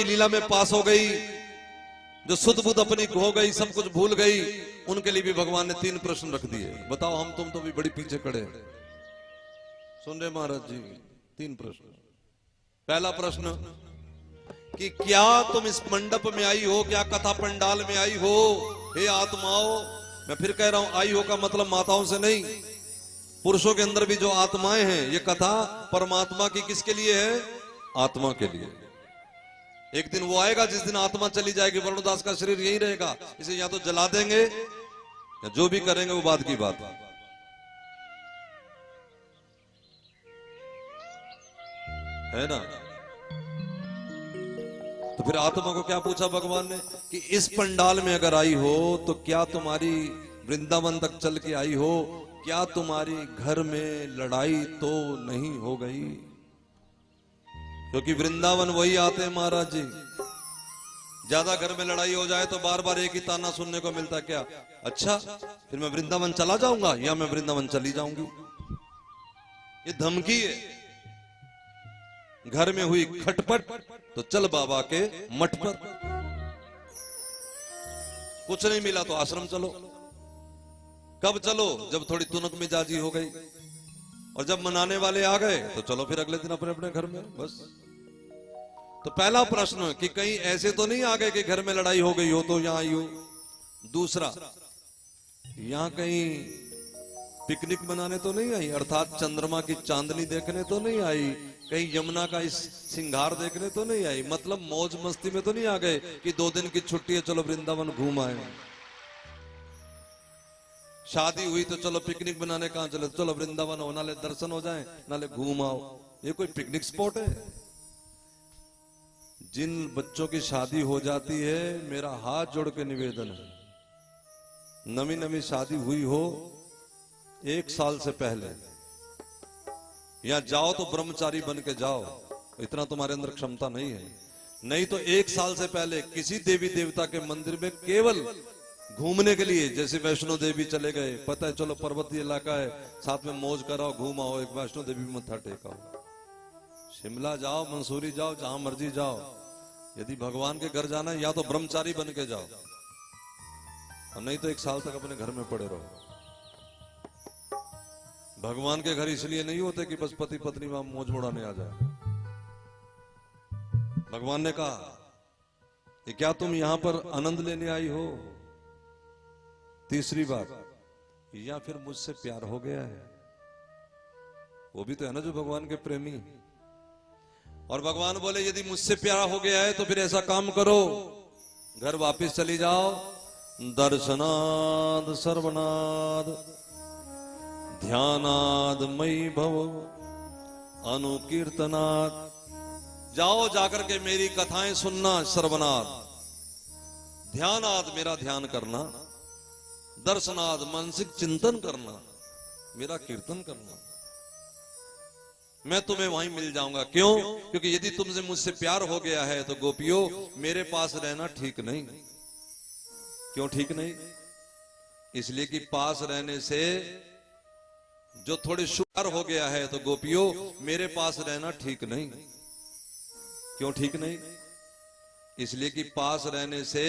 की लीला में पास हो गई, जो सुध बुध अपनी हो गई, सब कुछ भूल गई, उनके लिए भी भगवान ने 3 प्रश्न रख दिए। बताओ, हम तुम तो भी बड़ी पीछे खड़े हैं। सुन रहे महाराज जी? 3 प्रश्न। पहला प्रश्न कि क्या तुम इस मंडप में आई हो, क्या कथा पंडाल में आई हो? हे आत्माओं, मैं फिर कह रहा हूं, आई हो का मतलब माताओं से नहीं, पुरुषों के अंदर भी जो आत्माएं हैं, ये कथा परमात्मा की किसके लिए है? आत्मा के लिए। एक दिन वो आएगा जिस दिन आत्मा चली जाएगी, वरुणदास का शरीर यही रहेगा, इसे या तो जला देंगे या जो भी करेंगे वो बाद की बात है ना। तो फिर आत्मा को क्या पूछा भगवान ने कि इस पंडाल में अगर आई हो तो क्या तुम्हारी वृंदावन तक चल के आई हो, क्या तुम्हारी घर में लड़ाई तो नहीं हो गई? क्योंकि वृंदावन वही आते हैं महाराज जी। ज्यादा घर में लड़ाई हो जाए तो बार बार एक ही ताना सुनने को मिलता, क्या अच्छा फिर मैं वृंदावन चला जाऊंगा या मैं वृंदावन चली जाऊंगी? ये धमकी है। घर में हुई खटपट तो चल बाबा के मठ पर, कुछ नहीं मिला तो आश्रम चलो। कब चलो? जब थोड़ी तुनक मिजाजी हो गई, और जब मनाने वाले आ गए तो चलो फिर अगले दिन अपने अपने घर में, बस। तो पहला प्रश्न कि कहीं ऐसे तो नहीं आ गए कि घर में लड़ाई हो गई हो तो यहां आई हो। दूसरा, यहां कहीं पिकनिक मनाने तो नहीं आई, अर्थात चंद्रमा की चांदनी देखने तो नहीं आई, कहीं यमुना का इस सिंगार देखने तो नहीं आई, मतलब मौज मस्ती में तो नहीं आ गए कि 2 दिन की छुट्टी है चलो वृंदावन घूम आए। शादी हुई तो चलो पिकनिक बनाने कहां चले, चलो वृंदावन हो, नाले दर्शन हो जाए नाले घूम आओ। ये कोई पिकनिक स्पॉट है? जिन बच्चों की शादी हो जाती है, मेरा हाथ जोड़ के निवेदन है, नवी नवी शादी हुई हो 1 साल से पहले या जाओ तो ब्रह्मचारी बन के जाओ, इतना तुम्हारे अंदर क्षमता नहीं है। नहीं तो 1 साल से पहले किसी देवी देवता के मंदिर में केवल घूमने के लिए, जैसे वैष्णो देवी चले गए, पता है चलो पर्वतीय इलाका है, साथ में मौज कराओ, घूम आओ, एक वैष्णो देवी में मत्था टेकाओ। शिमला जाओ, मंसूरी जाओ, जहां मर्जी जाओ, यदि भगवान के घर जाना है या तो ब्रह्मचारी बन के जाओ, और नहीं तो 1 साल तक अपने घर में पड़े रहो। भगवान के घर इसलिए नहीं होते कि बस पति पत्नी वहां मौज उड़ाने आ जाए। भगवान ने कहा कि क्या तुम यहां पर आनंद लेने आई हो? तीसरी बात, या फिर मुझसे प्यार हो गया है? वो भी तो है ना जो भगवान के प्रेमी। और भगवान बोले यदि मुझसे प्यार हो गया है तो फिर ऐसा काम करो, घर वापस चली जाओ, दर्शनाद सर्वनाद ध्यानाद मयि भव अनुकीर्तनाद। जाओ जाकर के मेरी कथाएं सुनना, श्रवणाद, ध्यानाद मेरा ध्यान करना, दर्शनाद मानसिक चिंतन करना, मेरा कीर्तन करना, मैं तुम्हें वहीं मिल जाऊंगा। क्यों? क्योंकि यदि तुमसे मुझसे प्यार हो गया है तो गोपियों मेरे पास रहना ठीक नहीं। क्यों ठीक नहीं? इसलिए कि पास रहने से जो थोड़े शुगर हो गया है, तो गोपियों मेरे पास रहना ठीक नहीं। क्यों ठीक नहीं? इसलिए कि पास रहने से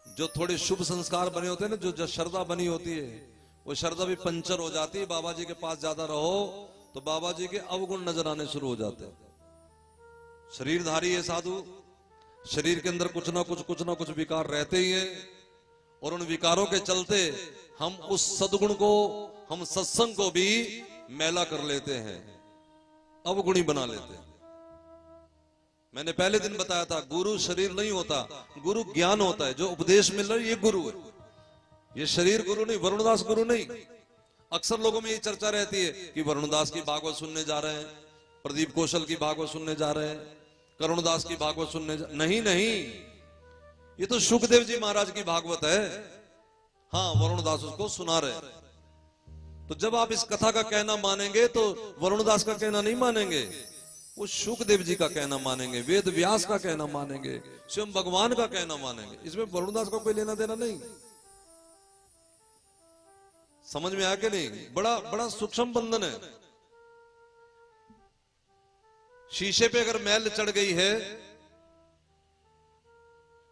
जो थोड़े शुभ संस्कार बने होते हैं ना, जो श्रद्धा बनी होती है, वो श्रद्धा भी पंचर हो जाती है। बाबा जी के पास ज्यादा रहो तो बाबा जी के अवगुण नजर आने शुरू हो जाते हैं। शरीरधारी है साधु, शरीर के अंदर कुछ ना कुछ विकार रहते ही है, और उन विकारों के चलते हम उस सद्गुण को, हम सत्संग को भी मैला कर लेते हैं, अवगुणी बना लेते हैं। मैंने पहले दिन बताया था, गुरु शरीर नहीं होता, गुरु ज्ञान होता है। जो उपदेश मिल रहा है ये गुरु है, ये शरीर गुरु नहीं, वरुणदास गुरु नहीं। अक्सर लोगों में ये चर्चा रहती है कि वरुणदास की भागवत सुनने जा रहे हैं, प्रदीप कौशल की भागवत सुनने जा रहे हैं, करुणदास की भागवत सुनने नहीं, ये तो सुखदेव जी महाराज की भागवत है। हाँ, वरुणदास उसको सुना रहे। तो जब आप इस कथा का कहना मानेंगे तो वरुणदास का कहना नहीं मानेंगे, वो सुखदेव जी का कहना मानेंगे, वेद व्यास का कहना मानेंगे, स्वयं भगवान का कहना मानेंगे। इसमें वरुणदास का कोई लेना देना नहीं। समझ में आया कि नहीं? बड़ा बड़ा सूक्ष्म बंधन है। शीशे पे अगर मैल चढ़ गई है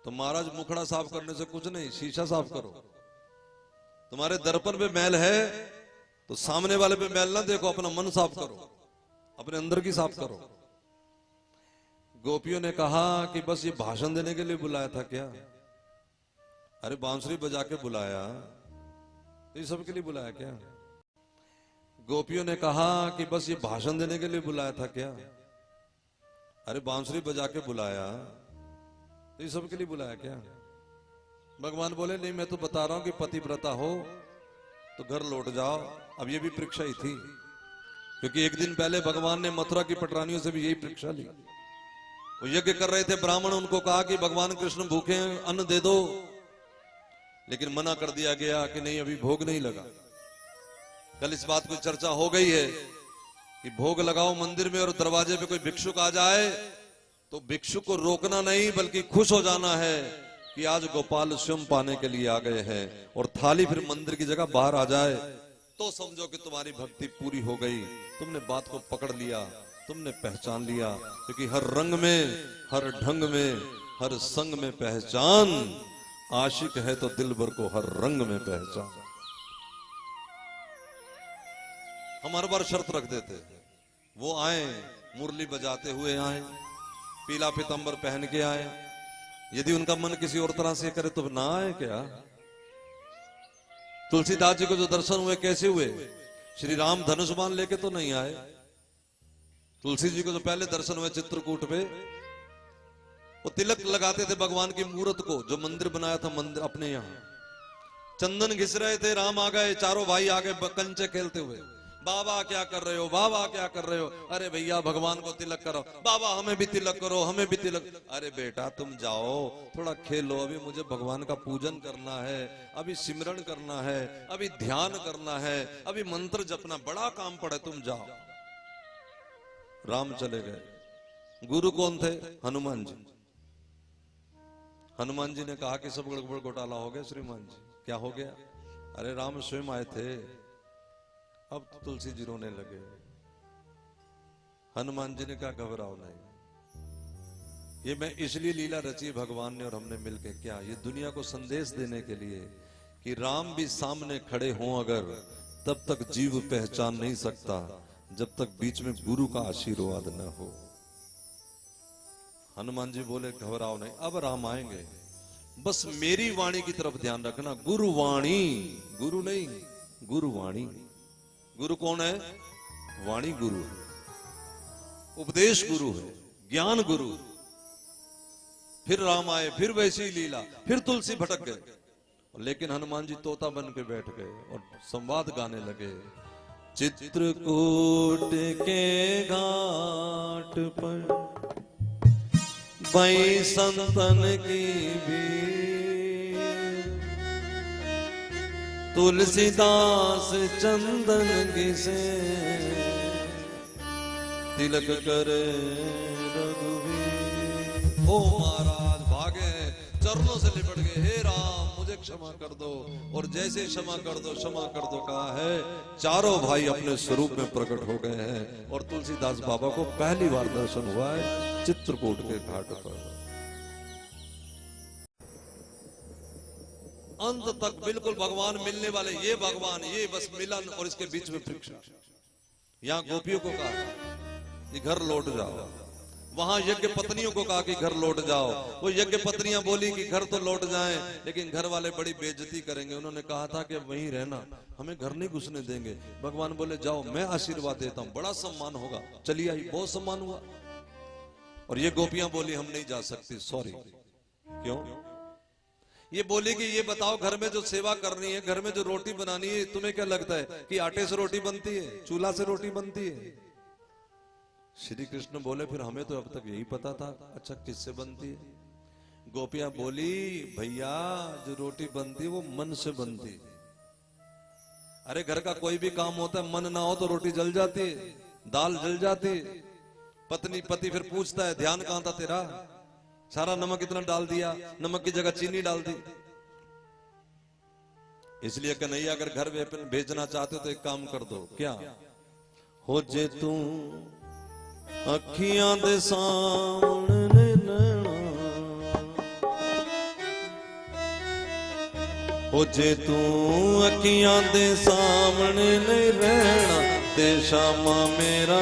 तो महाराज मुखड़ा साफ करने से कुछ नहीं, शीशा साफ करो। तुम्हारे दर्पण पे मैल है तो सामने वाले पे मैल ना देखो, अपना मन साफ करो, अपने अंदर की साफ करो। गोपियों ने कहा कि बस ये भाषण देने के लिए बुलाया था क्या? अरे बांसुरी बजा के बुलाया, ये सब के लिए बुलाया क्या? गोपियों ने कहा कि बस ये भाषण देने के लिए बुलाया था क्या? अरे बांसुरी बजा के बुलाया, ये सब के लिए बुलाया क्या? भगवान बोले नहीं, मैं तो बता रहा हूं कि पतिव्रता हो तो घर लौट जाओ। अब ये भी परीक्षा ही थी, क्योंकि एक दिन पहले भगवान ने मथुरा की पटरानियों से भी यही परीक्षा ली। वो यज्ञ कर रहे थे, ब्राह्मण उनको कहा कि भगवान कृष्ण भूखे हैं, अन्न दे दो, लेकिन मना कर दिया गया कि नहीं, अभी भोग नहीं लगा। कल इस बात की चर्चा हो गई है कि भोग लगाओ मंदिर में और दरवाजे पे कोई भिक्षुक आ जाए तो भिक्षुक को रोकना नहीं बल्कि खुश हो जाना है कि आज गोपाल स्वयं पाने के लिए आ गए हैं, और थाली फिर मंदिर की जगह बाहर आ जाए तो समझो कि तुम्हारी भक्ति पूरी हो गई, तुमने बात को पकड़ लिया, तुमने पहचान लिया। क्योंकि हर रंग में, हर ढंग में, हर संग में पहचान, आशिक है तो दिलबर को हर रंग में पहचान। हम हर बार शर्त रख देते, वो आए मुरली बजाते हुए आए, पीला पीतांबर पहन के आए, यदि उनका मन किसी और तरह से करे तो ना आए क्या? तुलसीदास जी को जो दर्शन हुए कैसे हुए? श्री राम धनुष बाण लेके तो नहीं आए। तुलसी जी को जो पहले दर्शन हुए चित्रकूट पे, वो तिलक लगाते थे भगवान की मूर्त को, जो मंदिर बनाया था मंदिर अपने यहाँ, चंदन घिस रहे थे, राम आ गए, चारों भाई आ गए कंचे खेलते हुए, बाबा क्या कर रहे हो, बाबा क्या कर रहे हो? अरे भैया भगवान को तिलक करो। बाबा हमें भी तिलक करो, हमें भी तिलक। अरे बेटा तुम जाओ थोड़ा खेलो, अभी मुझे भगवान का पूजन करना है, अभी सिमरन करना है, अभी ध्यान करना है, अभी मंत्र जपना, बड़ा काम पड़े, तुम जाओ। राम चले गए। गुरु कौन थे? हनुमान जी। हनुमान जी ने कहा कि सब गड़बड़ घोटाला हो गया श्रीमान जी। क्या हो गया? अरे राम स्वयं आए थे। अब तो तुलसी जी रोने लगे। हनुमान जी ने कहा घबराओ नहीं, ये मैं इसलिए लीला रची भगवान ने और हमने मिलके, क्या ये दुनिया को संदेश देने के लिए कि राम भी सामने खड़े हों अगर, तब तक जीव पहचान नहीं सकता जब तक बीच में गुरु का आशीर्वाद न हो। हनुमान जी बोले घबराओ नहीं, अब राम आएंगे, बस मेरी वाणी की तरफ ध्यान रखना। गुरु वाणी, गुरु नहीं, गुरु वाणी। गुरु कौन है? वाणी गुरु है, उपदेश गुरु है, ज्ञान गुरु। फिर राम आए, फिर वैसी लीला, फिर तुलसी भटक गए, लेकिन हनुमान जी तोता बन के बैठ गए और संवाद गाने लगे। चित्रकूट के घाट पर वही संतन की भीड़, तुलसीदास चंदन घिसे, तिलक करे रघुवीर। ओ महाराज भागे, चरणों से लिपट गए, हे राम मुझे क्षमा कर दो। और जैसे क्षमा कर दो, क्षमा कर दो कहा है, चारों भाई अपने स्वरूप में प्रकट हो गए हैं। और तुलसीदास बाबा को पहली बार दर्शन हुआ है चित्रकूट के घाट पर। अंत तक बिल्कुल भगवान मिलने वाले, ये भगवान, ये बस मिलन, और इसके बीच में परीक्षा। यहाँ गोपियों को कहा कि घर लौट जाओ, वहां यज्ञ पत्नियों को कहा कि घर लौट जाओ। वो यज्ञ पत्नियां बोली कि घर तो लौट जाएं, लेकिन घर वाले बड़ी बेइज्जती करेंगे। उन्होंने कहा था कि वहीं रहना, हमें घर नहीं घुसने देंगे। भगवान बोले जाओ, मैं आशीर्वाद देता हूं, बड़ा सम्मान होगा। चलिए आई, बहुत सम्मान हुआ। और ये गोपियां बोली हम नहीं जा सकती, सॉरी। क्यों? ये बोली कि ये बताओ, घर में जो सेवा करनी है, घर में जो रोटी बनानी है, तुम्हें क्या लगता है कि आटे से रोटी बनती है, चूल्हा से रोटी बनती है? श्री कृष्ण बोले फिर हमें तो अब तक यही पता था, अच्छा किससे बनती है? गोपियां बोली भैया जो रोटी बनती है वो मन से बनती है। अरे घर का कोई भी काम होता है, मन ना हो तो रोटी जल जाती है, दाल जल जाती है। पति फिर पूछता है ध्यान कहां था तेरा, सारा नमक इतना डाल दिया, नमक की जगह चीनी डाल दी। इसलिए कन्हैया अगर घर भेजना चाहते हो तो एक काम कर दो, क्या हो जे तू अखियां दे सामने नैना ओ जे तू अखियां दे सामने नहीं रहना ते शामा मेरा